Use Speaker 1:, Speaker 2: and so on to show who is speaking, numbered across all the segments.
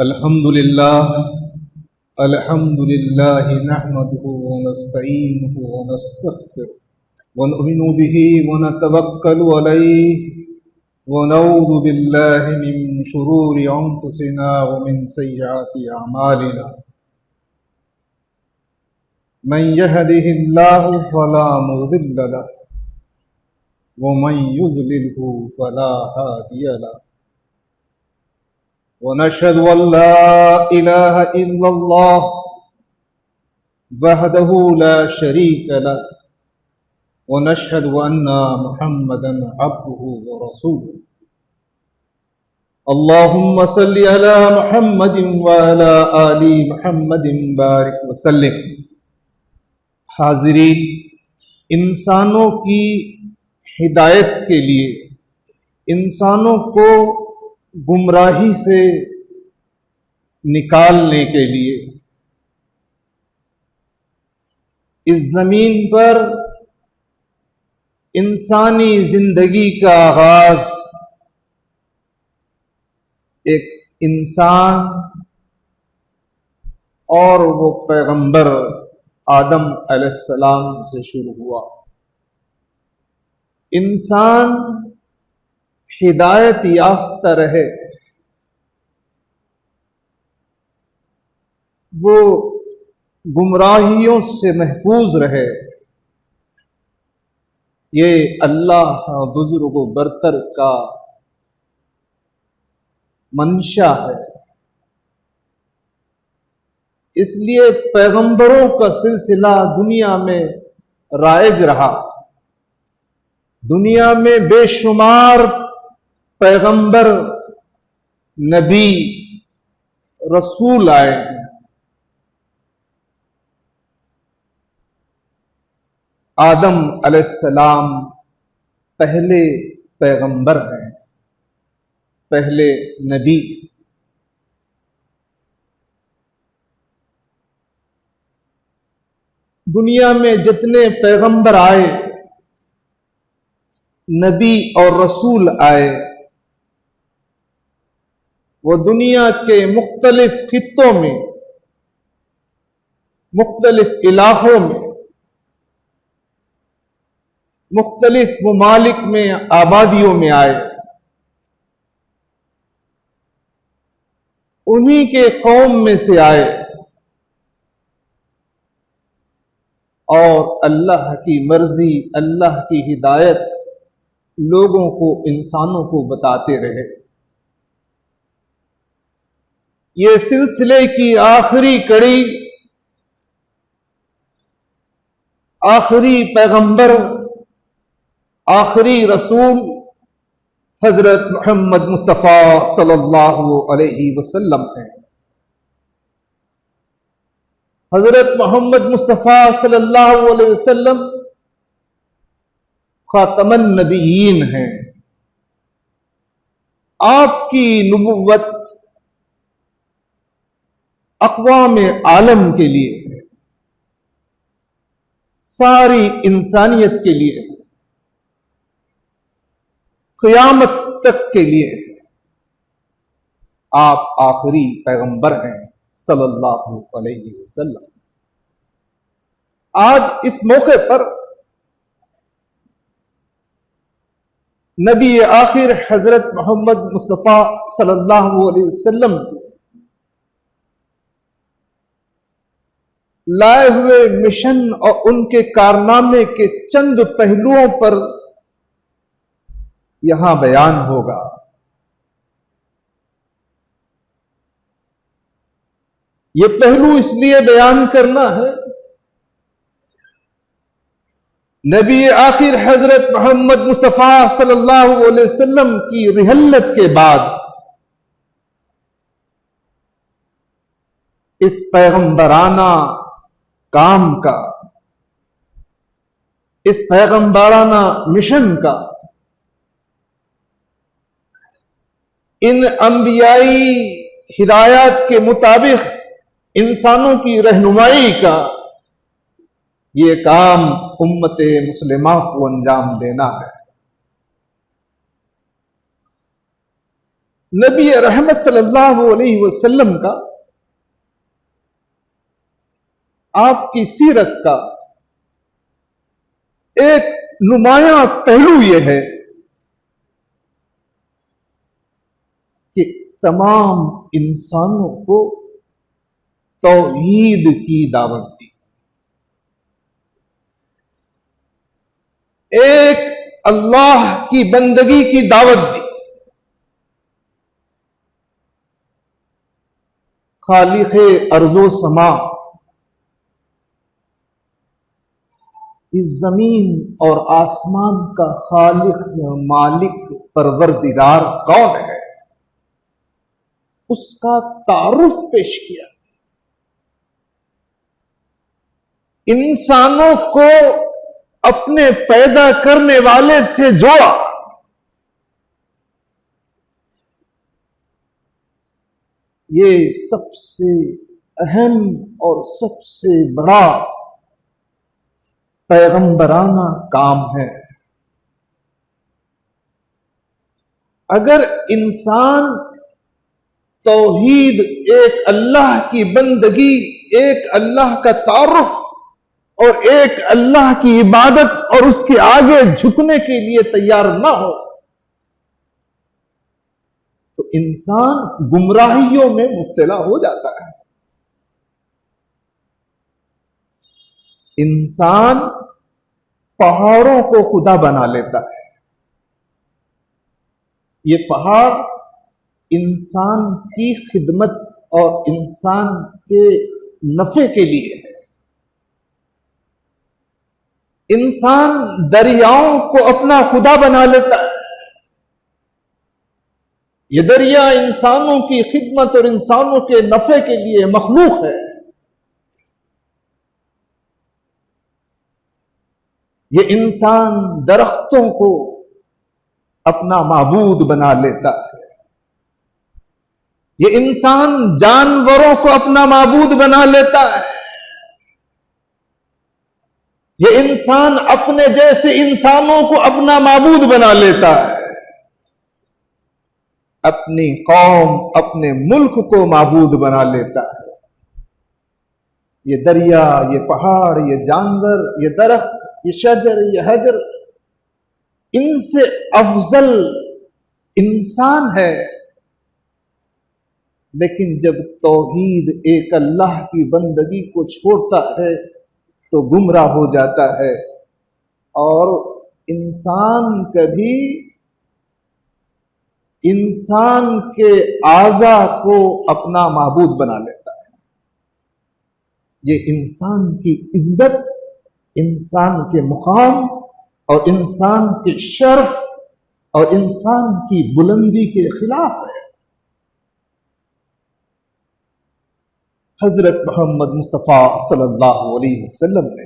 Speaker 1: الحمد لله نحمده ونستعينه ونستغفره ونؤمن به ونتوكل عليه ونعوذ بالله من شرور أنفسنا ومن سيئات أعمالنا من يهده الله فلا مضل له ومن يضلله فلا هادي له ونشهد أن لا إله إلا الله وحده لا شريك له ونشهد أن محمدا عبده ورسوله اللهم صل على محمد وعلى آل محمد بارك وسلم۔ حاضرین، انسانوں کی ہدایت کے لیے، انسانوں کو گمراہی سے نکالنے کے لیے اس زمین پر انسانی زندگی کا آغاز ایک انسان اور وہ پیغمبر آدم علیہ السلام سے شروع ہوا۔ انسان ہدایت یافتہ رہے، وہ گمراہیوں سے محفوظ رہے، یہ اللہ بزرگ و برتر کا منشا ہے۔ اس لیے پیغمبروں کا سلسلہ دنیا میں رائج رہا۔ دنیا میں بے شمار پیغمبر، نبی، رسول آئے ہیں۔ آدم علیہ السلام پہلے پیغمبر ہیں، پہلے نبی۔ دنیا میں جتنے پیغمبر آئے، نبی اور رسول آئے، وہ دنیا کے مختلف خطوں میں، مختلف علاقوں میں، مختلف ممالک میں، آبادیوں میں آئے۔ انہی کے قوم میں سے آئے اور اللہ کی مرضی، اللہ کی ہدایت لوگوں کو، انسانوں کو بتاتے رہے۔ یہ سلسلے کی آخری کڑی، آخری پیغمبر، آخری رسول حضرت محمد مصطفیٰ صلی اللہ علیہ وسلم ہیں۔ حضرت محمد مصطفیٰ صلی اللہ علیہ وسلم خاتم النبیین ہیں۔ آپ کی نبوت اقوام عالم کے لیے ہے، ساری انسانیت کے لیے، قیامت تک کے لیے آپ آخری پیغمبر ہیں صلی اللہ علیہ وسلم۔ آج اس موقع پر نبی آخر حضرت محمد مصطفیٰ صلی اللہ علیہ وسلم لائے ہوئے مشن اور ان کے کارنامے کے چند پہلوؤں پر یہاں بیان ہوگا۔ یہ پہلو اس لیے بیان کرنا ہے، نبی آخر حضرت محمد مصطفیٰ صلی اللہ علیہ وسلم کی رحلت کے بعد اس پیغمبرانہ کام کا، اس پیغمبرانہ مشن کا، ان انبیائی ہدایات کے مطابق انسانوں کی رہنمائی کا یہ کام امت مسلمہ کو انجام دینا ہے۔ نبی رحمت صلی اللہ علیہ وسلم کا، آپ کی سیرت کا ایک نمایاں پہلو یہ ہے کہ تمام انسانوں کو توحید کی دعوت دی، ایک اللہ کی بندگی کی دعوت دی۔ خالق ارض و سما، اس زمین اور آسمان کا خالق، مالک، پروردگار کون ہے، اس کا تعارف پیش کیا۔ انسانوں کو اپنے پیدا کرنے والے سے جوڑا، یہ سب سے اہم اور سب سے بڑا پیغمبرانہ کام ہے۔ اگر انسان توحید، ایک اللہ کی بندگی، ایک اللہ کا تعارف اور ایک اللہ کی عبادت اور اس کے آگے جھکنے کے لیے تیار نہ ہو تو انسان گمراہیوں میں مبتلا ہو جاتا ہے۔ انسان پہاڑوں کو خدا بنا لیتا ہے۔ یہ پہاڑ انسان کی خدمت اور انسان کے نفع کے لیے ہے۔ انسان دریاؤں کو اپنا خدا بنا لیتا ہے۔ یہ دریا انسانوں کی خدمت اور انسانوں کے نفع کے لیے مخلوق ہے۔ یہ انسان درختوں کو اپنا معبود بنا لیتا ہے۔ یہ انسان جانوروں کو اپنا معبود بنا لیتا ہے۔ یہ انسان اپنے جیسے انسانوں کو اپنا معبود بنا لیتا ہے۔ اپنی قوم، اپنے ملک کو معبود بنا لیتا ہے۔ یہ دریا، یہ پہاڑ، یہ جانور، یہ درخت، یہ شجر، یہ حجر، ان سے افضل انسان ہے۔ لیکن جب توحید، ایک اللہ کی بندگی کو چھوڑتا ہے تو گمراہ ہو جاتا ہے، اور انسان کبھی انسان کے اعضاء کو اپنا معبود بنا لیتا ہے۔ یہ انسان کی عزت، انسان کے مقام اور انسان کے شرف اور انسان کی بلندی کے خلاف ہے۔ حضرت محمد مصطفیٰ صلی اللہ علیہ وسلم نے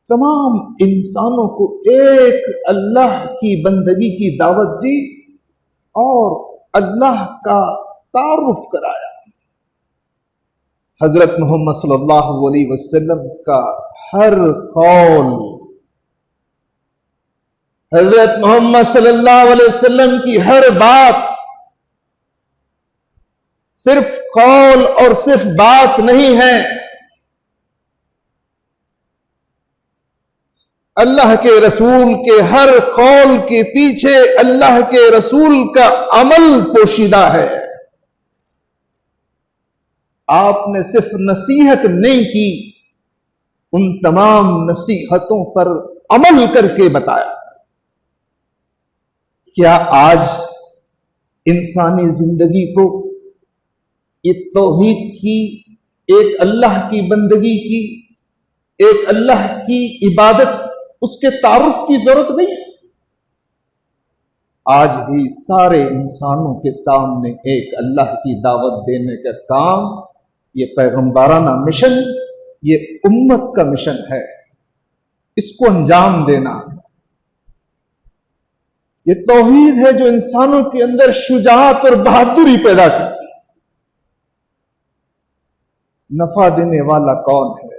Speaker 1: تمام انسانوں کو ایک اللہ کی بندگی کی دعوت دی اور اللہ کا تعارف کرایا۔ حضرت محمد صلی اللہ علیہ وسلم کا ہر قول، حضرت محمد صلی اللہ علیہ وسلم کی ہر بات صرف قول اور صرف بات نہیں ہے، اللہ کے رسول کے ہر قول کے پیچھے اللہ کے رسول کا عمل پوشیدہ ہے۔ آپ نے صرف نصیحت نہیں کی، ان تمام نصیحتوں پر عمل کر کے بتایا۔ کیا آج انسانی زندگی کو یہ توحید کی، ایک اللہ کی بندگی کی، ایک اللہ کی عبادت، اس کے تعارف کی ضرورت نہیں ہے؟ آج بھی سارے انسانوں کے سامنے ایک اللہ کی دعوت دینے کا کام، یہ پیغمبرانہ مشن، یہ امت کا مشن ہے، اس کو انجام دینا۔ یہ توحید ہے جو انسانوں کے اندر شجاعت اور بہادری پیدا کرتی۔ نفع دینے والا کون ہے؟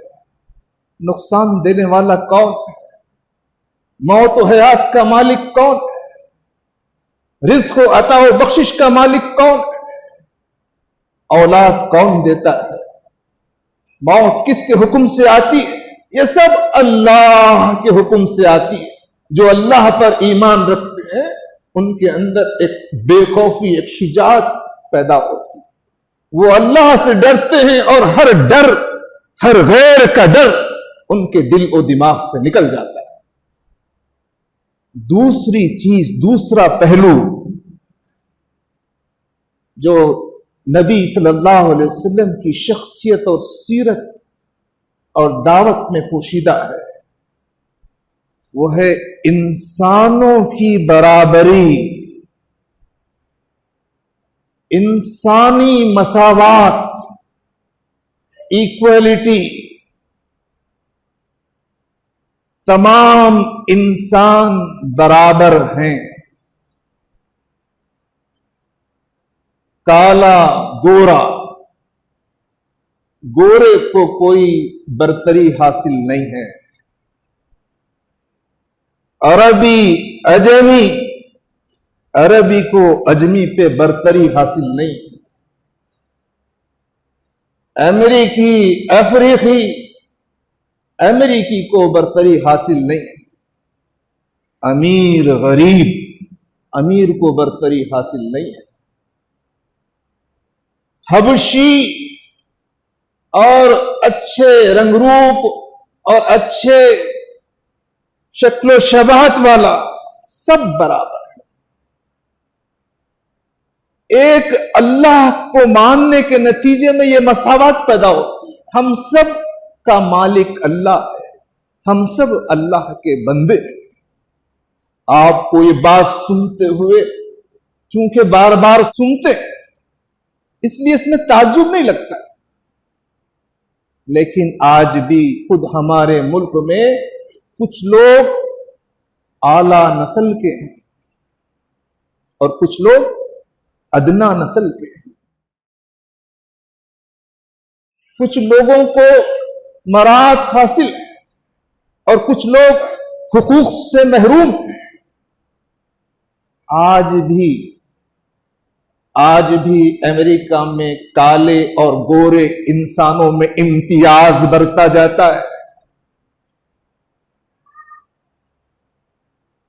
Speaker 1: نقصان دینے والا کون ہے؟ موت و حیات کا مالک کون ہے؟ رزق و عطا و بخشش کا مالک کون ہے؟ اولاد کون دیتا ہے؟ موت کس کے حکم سے آتی ہے؟ یہ سب اللہ کے حکم سے آتی ہے۔ جو اللہ پر ایمان رکھتے ہیں ان کے اندر ایک بے خوفی، ایک شجاعت پیدا ہوتی ہے۔ وہ اللہ سے ڈرتے ہیں اور ہر ڈر، ہر غیر کا ڈر ان کے دل و دماغ سے نکل جاتا ہے۔ دوسری چیز، دوسرا پہلو جو نبی صلی اللہ علیہ وسلم کی شخصیت اور سیرت اور دعوت میں پوشیدہ ہے، وہ ہے انسانوں کی برابری، انسانی مساوات، ایکویلٹی۔ تمام انسان برابر ہیں، کالا گورا، گورے کو کوئی برتری حاصل نہیں ہے، عربی اجمی، عربی کو اجمی پہ برتری حاصل نہیں ہے، امریکی افریقی، امریکی کو برتری حاصل نہیں ہے، امیر غریب، امیر کو برتری حاصل نہیں ہے، حبشی اور اچھے رنگ روپ اور اچھے شکل و شباہت والا سب برابر ہے۔ ایک اللہ کو ماننے کے نتیجے میں یہ مساوات پیدا ہوتی ہے۔ ہم سب کا مالک اللہ ہے، ہم سب اللہ کے بندے ہیں۔ آپ کو یہ بات سنتے ہوئے چونکہ بار بار سنتے ہیں اس لیے اس میں تعجب نہیں لگتا، لیکن آج بھی خود ہمارے ملک میں کچھ لوگ اعلی نسل کے ہیں اور کچھ لوگ ادنا نسل کے ہیں۔ کچھ لوگوں کو مراعات حاصل ہے اور کچھ لوگ حقوق سے محروم ہیں۔ آج بھی امریکہ میں کالے اور گورے انسانوں میں امتیاز برتا جاتا ہے۔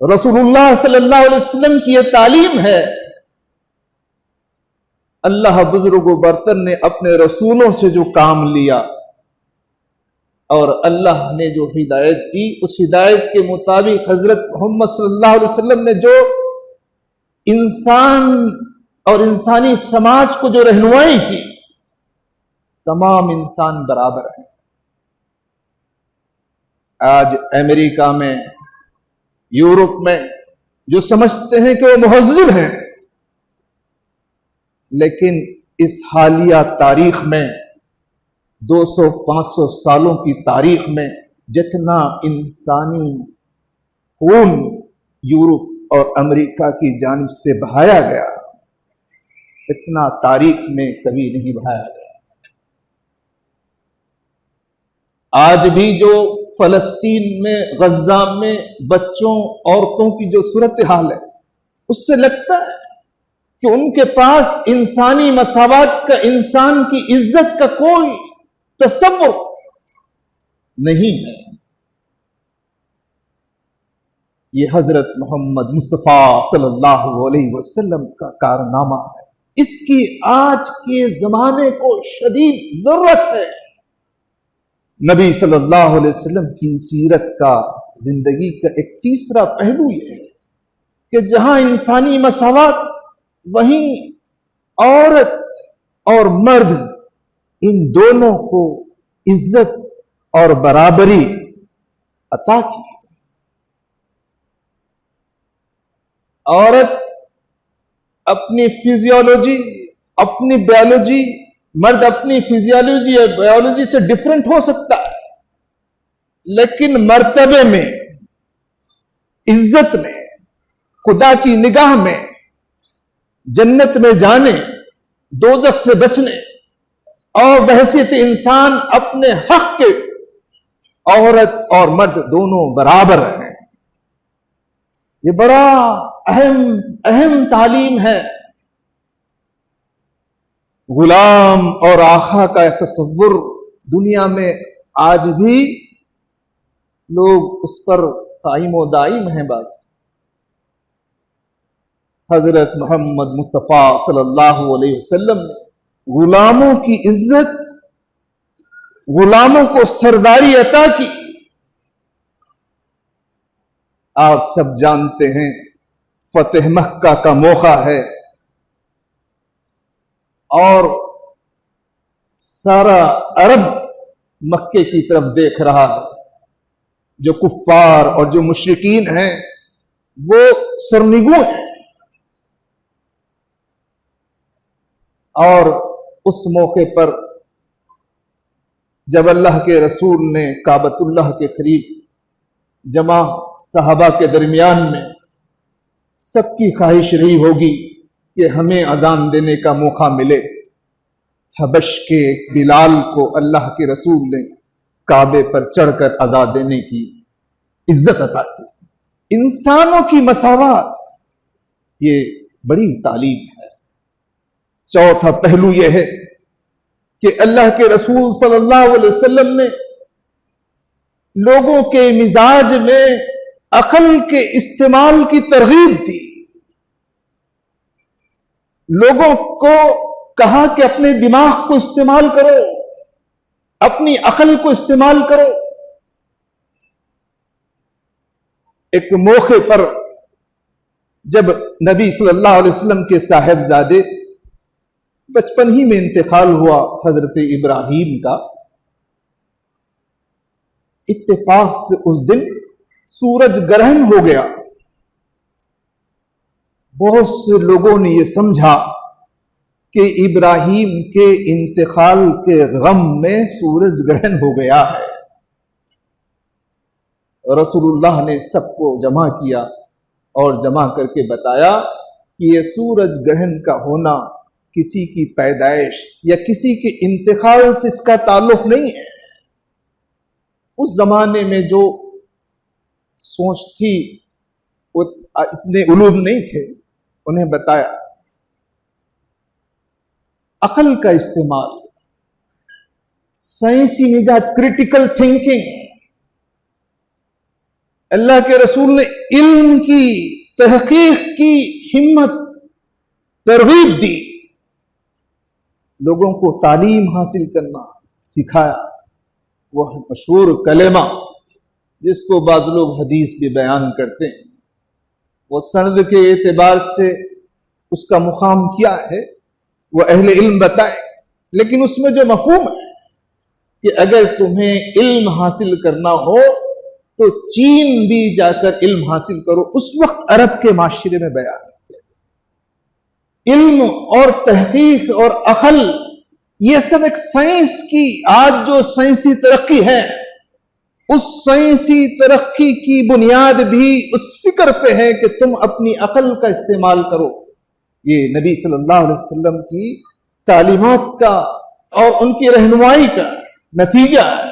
Speaker 1: رسول اللہ صلی اللہ علیہ وسلم کی یہ تعلیم ہے۔ اللہ بزرگ و برتر نے اپنے رسولوں سے جو کام لیا اور اللہ نے جو ہدایت کی، اس ہدایت کے مطابق حضرت محمد صلی اللہ علیہ وسلم نے جو انسان اور انسانی سماج کو جو رہنمائی کی، تمام انسان برابر ہیں۔ آج امریکہ میں، یورپ میں جو سمجھتے ہیں کہ وہ مہذب ہیں، لیکن اس حالیہ تاریخ میں 200-500 سالوں کی تاریخ میں جتنا انسانی خون یورپ اور امریکہ کی جانب سے بہایا گیا، اتنا تاریخ میں کبھی نہیں بہایا گیا۔ آج بھی جو فلسطین میں، غزہ میں بچوں، عورتوں کی جو صورتحال ہے، اس سے لگتا ہے کہ ان کے پاس انسانی مساوات کا، انسان کی عزت کا کوئی تصور نہیں ہے۔ یہ حضرت محمد مصطفیٰ صلی اللہ علیہ وسلم کا کارنامہ ہے۔ اس کی آج کے زمانے کو شدید ضرورت ہے۔ نبی صلی اللہ علیہ وسلم کی سیرت کا، زندگی کا ایک تیسرا پہلو یہ ہے کہ جہاں انسانی مساوات، وہیں عورت اور مرد، ان دونوں کو عزت اور برابری عطا کی۔ عورت اپنی فزیولوجی، اپنی بیولوجی، مرد اپنی فزیولوجی اور بیولوجی سے ڈیفرنٹ ہو سکتا ہے، لیکن مرتبے میں، عزت میں، خدا کی نگاہ میں، جنت میں جانے، دوزخ سے بچنے اور بحیثیت انسان اپنے حق کے، عورت اور مرد دونوں برابر ہیں۔ یہ بڑا اہم تعلیم ہے. غلام اور آقا کا تصور دنیا میں آج بھی لوگ اس پر قائم و دائم ہیں. بس حضرت محمد مصطفیٰ صلی اللہ علیہ وسلم نے غلاموں کی عزت، غلاموں کو سرداری عطا کی. آپ سب جانتے ہیں فتح مکہ کا موقع ہے اور سارا عرب مکے کی طرف دیکھ رہا ہے. جو کفار اور جو مشرکین ہیں وہ سرنگوں ہیں. اور اس موقع پر جب اللہ کے رسول نے کعبۃ اللہ کے قریب جمع صحابہ کے درمیان میں، سب کی خواہش رہی ہوگی کہ ہمیں اذان دینے کا موقع ملے. حبش کے بلال کو اللہ کے رسول نے کعبے پر چڑھ کر اذان دینے کی عزت عطا کی. انسانوں کی مساوات، یہ بڑی تعلیم ہے. چوتھا پہلو یہ ہے کہ اللہ کے رسول صلی اللہ علیہ وسلم نے لوگوں کے مزاج میں عقل کے استعمال کی ترغیب دی. لوگوں کو کہا کہ اپنے دماغ کو استعمال کرو، اپنی عقل کو استعمال کرو. ایک موقع پر جب نبی صلی اللہ علیہ وسلم کے صاحبزادے بچپن ہی میں انتقال ہوا حضرت ابراہیم کا، اتفاق سے اس دن سورج گرہن ہو گیا. بہت سے لوگوں نے یہ سمجھا کہ ابراہیم کے انتقال کے غم میں سورج گرہن ہو گیا ہے. رسول اللہ نے سب کو جمع کیا اور جمع کر کے بتایا کہ یہ سورج گرہن کا ہونا کسی کی پیدائش یا کسی کے انتقال سے اس کا تعلق نہیں ہے. اس زمانے میں جو سوچ تھی وہ اتنے علوم نہیں تھے. انہیں بتایا عقل کا استعمال، سائنسی نجات، کریٹیکل تھنکنگ. اللہ کے رسول نے علم کی تحقیق کی ہمت ترغیب دی. لوگوں کو تعلیم حاصل کرنا سکھایا. وہ مشہور کلمہ جس کو بعض لوگ حدیث بھی بیان کرتے ہیں، وہ سند کے اعتبار سے اس کا مقام کیا ہے وہ اہل علم بتائیں، لیکن اس میں جو مفہوم ہے کہ اگر تمہیں علم حاصل کرنا ہو تو چین بھی جا کر علم حاصل کرو. اس وقت عرب کے معاشرے میں بیان علم اور تحقیق اور عقل، یہ سب ایک سائنس کی، آج جو سائنسی ترقی ہے اس سائنسی ترقی کی بنیاد بھی اس فکر پہ ہے کہ تم اپنی عقل کا استعمال کرو. یہ نبی صلی اللہ علیہ وسلم کی تعلیمات کا اور ان کی رہنمائی کا نتیجہ ہے.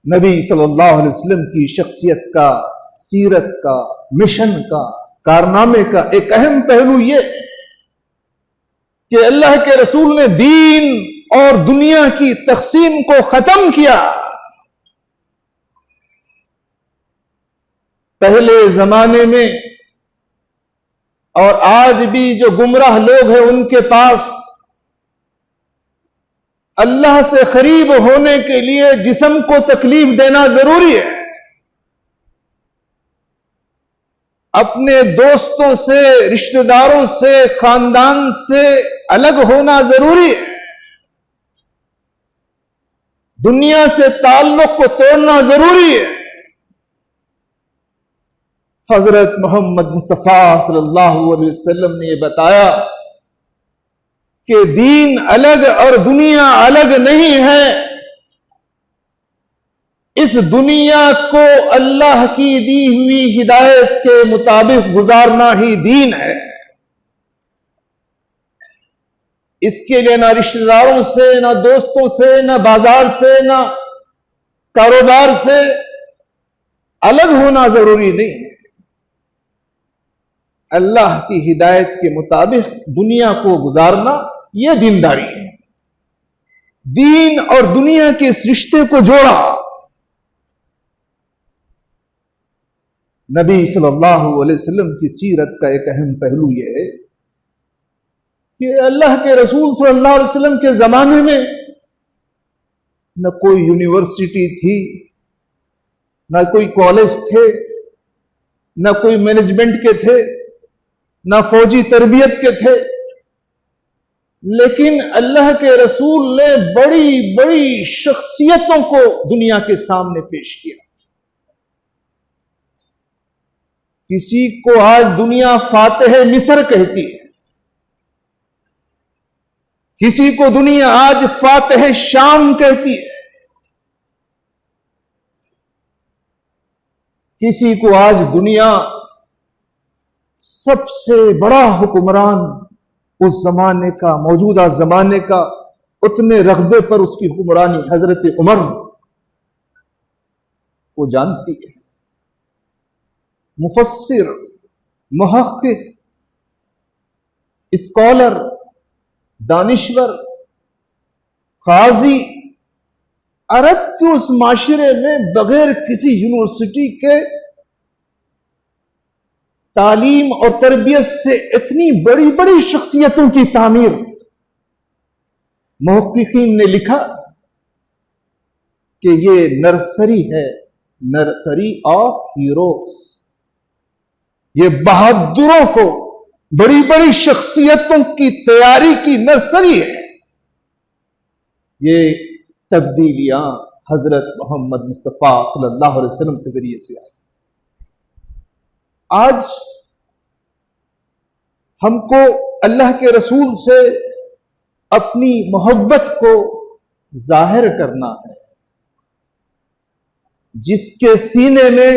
Speaker 1: نبی صلی اللہ علیہ وسلم کی شخصیت کا، سیرت کا، مشن کا، کارنامے کا ایک اہم پہلو یہ ہے کہ اللہ کے رسول نے دین اور دنیا کی تقسیم کو ختم کیا. پہلے زمانے میں اور آج بھی جو گمراہ لوگ ہیں ان کے پاس اللہ سے قریب ہونے کے لیے جسم کو تکلیف دینا ضروری ہے، اپنے دوستوں سے، رشتہ داروں سے، خاندان سے الگ ہونا ضروری ہے، دنیا سے تعلق کو توڑنا ضروری ہے. حضرت محمد مصطفیٰ صلی اللہ علیہ وسلم نے یہ بتایا کہ دین الگ اور دنیا الگ نہیں ہے. اس دنیا کو اللہ کی دی ہوئی ہدایت کے مطابق گزارنا ہی دین ہے. اس کے لیے نہ رشتہ داروں سے، نہ دوستوں سے، نہ بازار سے، نہ کاروبار سے الگ ہونا ضروری نہیں ہے. اللہ کی ہدایت کے مطابق دنیا کو گزارنا، یہ دینداری ہے۔ دین اور دنیا کے اس رشتے کو جوڑا۔ نبی صلی اللہ علیہ وسلم کی سیرت کا ایک اہم پہلو یہ ہے کہ اللہ کے رسول صلی اللہ علیہ وسلم کے زمانے میں نہ کوئی یونیورسٹی تھی، نہ کوئی کالج تھے، نہ کوئی مینجمنٹ کے تھے، نہ فوجی تربیت کے تھے، لیکن اللہ کے رسول نے بڑی بڑی شخصیتوں کو دنیا کے سامنے پیش کیا۔ کسی کو آج دنیا فاتح مصر کہتی ہے، کسی کو دنیا آج فاتح شام کہتی ہے، کسی کو آج دنیا سب سے بڑا حکمران اس زمانے کا، موجودہ زمانے کا، اتنے رقبے پر اس کی حکمرانی حضرت عمر کو جانتی ہے۔ مفسر، محقق، اسکالر، دانشور، قاضی، عرب کے اس معاشرے میں بغیر کسی یونیورسٹی کے تعلیم اور تربیت سے اتنی بڑی بڑی شخصیتوں کی تعمیر۔ محققین نے لکھا کہ یہ نرسری ہے، نرسری آف ہیروز، یہ بہادروں کو، بڑی بڑی شخصیتوں کی تیاری کی نرسری ہے۔ یہ تبدیلیاں حضرت محمد مصطفیٰ صلی اللہ علیہ وسلم کے ذریعے سے آئی۔ آج ہم کو اللہ کے رسول سے اپنی محبت کو ظاہر کرنا ہے۔ جس کے سینے میں،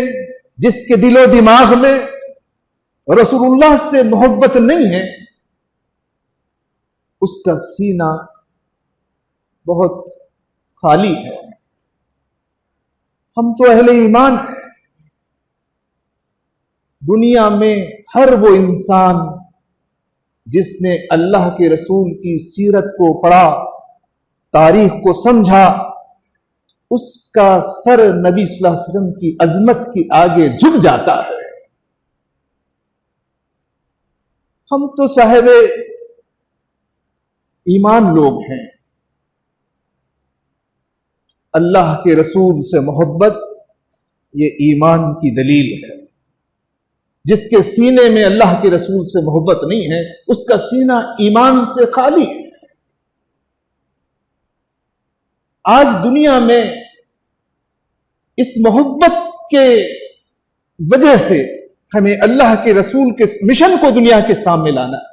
Speaker 1: جس کے دل و دماغ میں رسول اللہ سے محبت نہیں ہے، اس کا سینہ بہت خالی ہے۔ ہم تو اہل ایمان ہیں۔ دنیا میں ہر وہ انسان جس نے اللہ کے رسول کی سیرت کو پڑھا، تاریخ کو سمجھا، اس کا سر نبی صلی اللہ علیہ وسلم کی عظمت کی آگے جھک جاتا ہے۔ ہم تو صاحب ایمان لوگ ہیں۔ اللہ کے رسول سے محبت یہ ایمان کی دلیل ہے۔ جس کے سینے میں اللہ کے رسول سے محبت نہیں ہے، اس کا سینہ ایمان سے خالی ہے۔ آج دنیا میں اس محبت کے وجہ سے ہمیں اللہ کے رسول کے مشن کو دنیا کے سامنے لانا ہے۔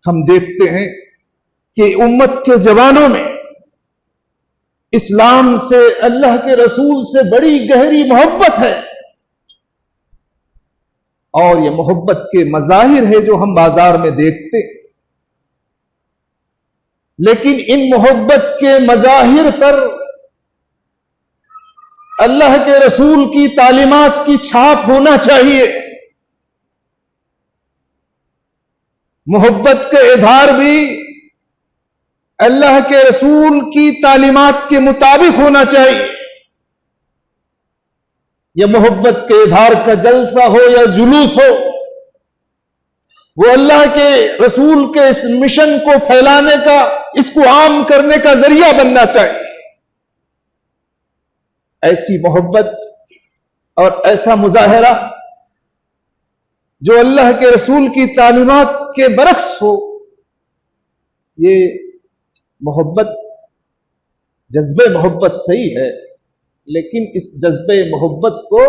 Speaker 1: ہم دیکھتے ہیں کہ امت کے جوانوں میں اسلام سے، اللہ کے رسول سے بڑی گہری محبت ہے، اور یہ محبت کے مظاہر ہے جو ہم بازار میں دیکھتے ہیں۔ لیکن ان محبت کے مظاہر پر اللہ کے رسول کی تعلیمات کی چھاپ ہونا چاہیے۔ محبت کا اظہار بھی اللہ کے رسول کی تعلیمات کے مطابق ہونا چاہیے۔ یا محبت کے اظہار کا جلسہ ہو یا جلوس ہو، وہ اللہ کے رسول کے اس مشن کو پھیلانے کا، اس کو عام کرنے کا ذریعہ بننا چاہیے۔ ایسی محبت اور ایسا مظاہرہ جو اللہ کے رسول کی تعلیمات کے برعکس ہو، یہ محبت، جذبہ محبت صحیح ہے، لیکن اس جذبہ محبت کو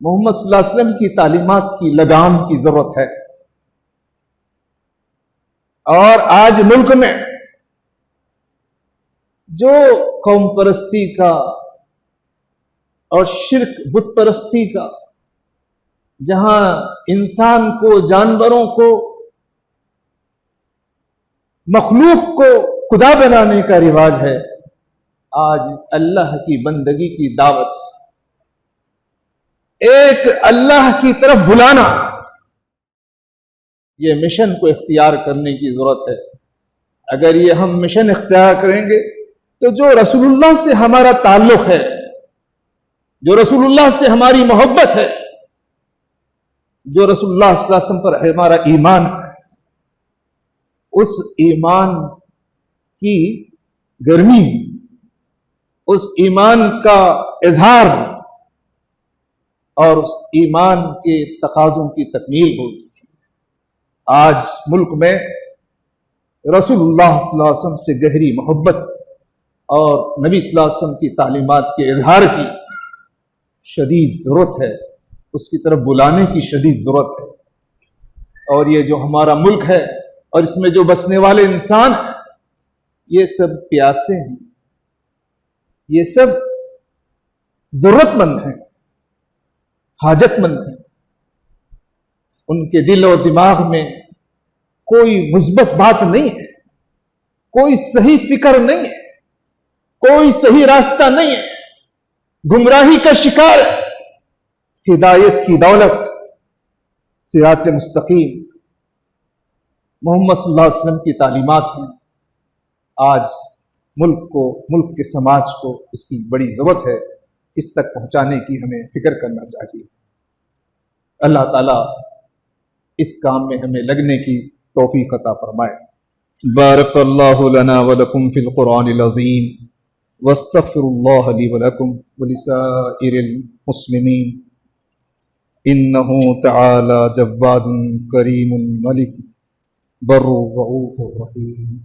Speaker 1: محمد صلی اللہ علیہ وسلم کی تعلیمات کی لگام کی ضرورت ہے۔ اور آج ملک میں جو قوم پرستی کا اور شرک بت پرستی کا، جہاں انسان کو، جانوروں کو، مخلوق کو خدا بنانے کا رواج ہے، آج اللہ کی بندگی کی دعوت ایک اللہ کی طرف بلانا، یہ مشن کو اختیار کرنے کی ضرورت ہے۔ اگر یہ ہم مشن اختیار کریں گے تو جو رسول اللہ سے ہمارا تعلق ہے، جو رسول اللہ سے ہماری محبت ہے، جو رسول اللہ صلی اللہ علیہ وسلم پر ہمارا ایمان ہے، اس ایمان کی گرمی، اس ایمان کا اظہار اور اس ایمان کے تقاضوں کی تکمیل ہوگی۔ آج ملک میں رسول اللہ صلی اللہ علیہ وسلم سے گہری محبت اور نبی صلی اللہ علیہ وسلم کی تعلیمات کے اظہار کی شدید ضرورت ہے، اس کی طرف بلانے کی شدید ضرورت ہے۔ اور یہ جو ہمارا ملک ہے اور اس میں جو بسنے والے انسان ہیں، یہ سب پیاسے ہیں، یہ سب ضرورت مند ہیں، حاجت مند ہیں۔ ان کے دل اور دماغ میں کوئی مثبت بات نہیں ہے، کوئی صحیح فکر نہیں ہے، کوئی صحیح راستہ نہیں ہے، گمراہی کا شکار ہے۔ ہدایت کی دولت، صراط مستقیم، محمد صلی اللہ علیہ وسلم کی تعلیمات ہیں۔ آج ملک کو، ملک کے سماج کو اس کی بڑی ضرورت ہے، اس تک پہنچانے کی ہمیں فکر کرنا چاہیے۔ اللہ تعالیٰ اس کام میں ہمیں لگنے کی توفیق عطا فرمائے۔ بارک اللہ لنا ولکم فی القرآن العظیم، واستغفر اللہ لی ولکم ولسائر المسلمین، انہ تعالی جواد کریم ملک بر رؤوف رحیم۔